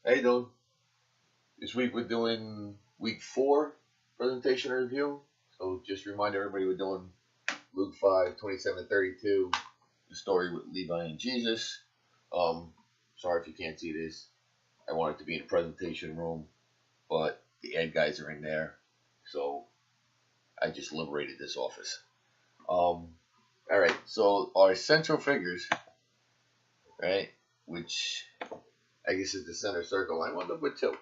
How you doing? This week we're doing week 4 presentation review. So just remind everybody we're doing Luke 5:27-32, the story with Levi and Jesus. Sorry if you can't see this. I wanted to be in the presentation room, but the ed guys are in there, so I just liberated this office. All right. So our central figures, right, which I guess is the center circle. I wound up with 2.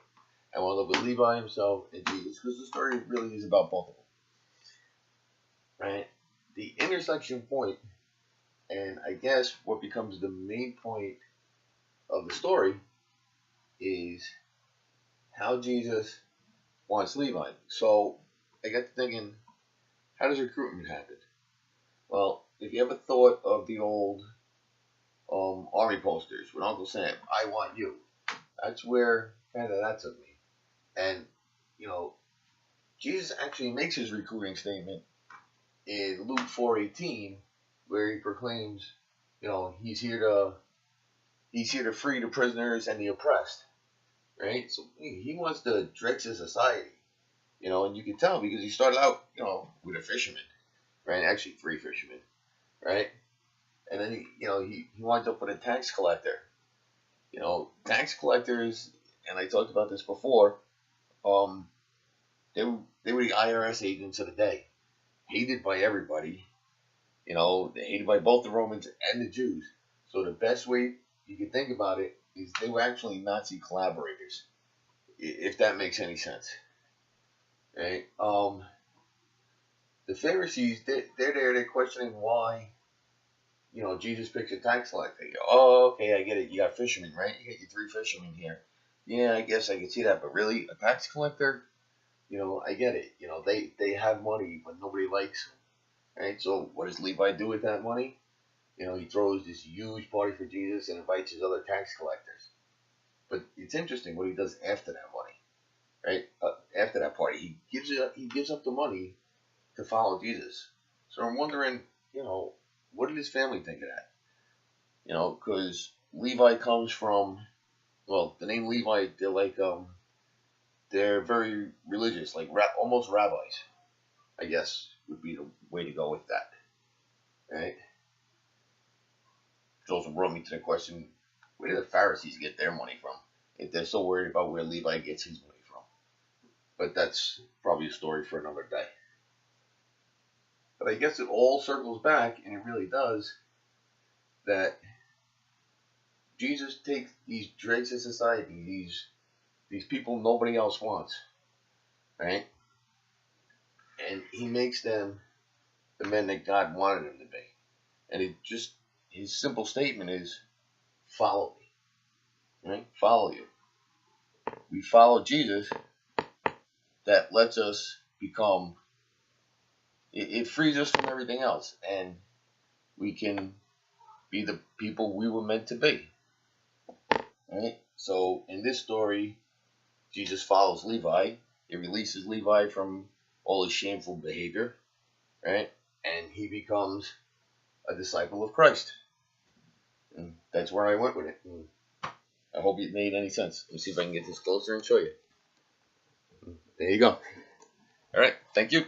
I wound up with Levi himself and Jesus, because the story really is about both of them, right? The intersection point, and I guess what becomes the main point of the story, is how Jesus wants Levi. So I got to thinking, how does recruitment happen? Well, if you ever thought of the old army posters with Uncle Sam, I want you. That's where kind of that took me. And, Jesus actually makes his recruiting statement in Luke 4:18, where he proclaims, he's here to free the prisoners and the oppressed, right? So he wants to direct his society, and you can tell because he started out, with a fisherman, right? Actually, 3 fishermen, right? And then he winds up with a tax collector. Tax collectors, and I talked about this before. They were the IRS agents of the day, hated by everybody. Hated by both the Romans and the Jews. So the best way you can think about it is they were actually Nazi collaborators, if that makes any sense. Right? The Pharisees, they're there, they're questioning why, Jesus picks a tax collector. They go, oh, okay, I get it. You got fishermen, right? You got your 3 fishermen here. Yeah, I guess I can see that, but really, a tax collector? I get it. They have money, but nobody likes them, right? So what does Levi do with that money? He throws this huge party for Jesus and invites his other tax collectors. But it's interesting what he does after that money, right? After that party, he gives up the money to follow Jesus. So I'm wondering, what did his family think of that? Because Levi comes from, the name Levi, they're like, they're very religious, like almost rabbis, I guess would be the way to go with that, right? Which also brought me to the question, where do the Pharisees get their money from if they're so worried about where Levi gets his money from? But that's probably a story for another day. But I guess it all circles back, and it really does, that Jesus takes these dregs of society, these people nobody else wants, right? And he makes them the men that God wanted them to be. And his simple statement is, follow me, right? Follow you. We follow Jesus. That lets us become, it frees us from everything else. And we can be the people we were meant to be, right? So in this story, Jesus follows Levi. It releases Levi from all his shameful behavior, right? And he becomes a disciple of Christ. And that's where I went with it. And I hope it made any sense. Let me see if I can get this closer and show you. There you go. All right. Thank you.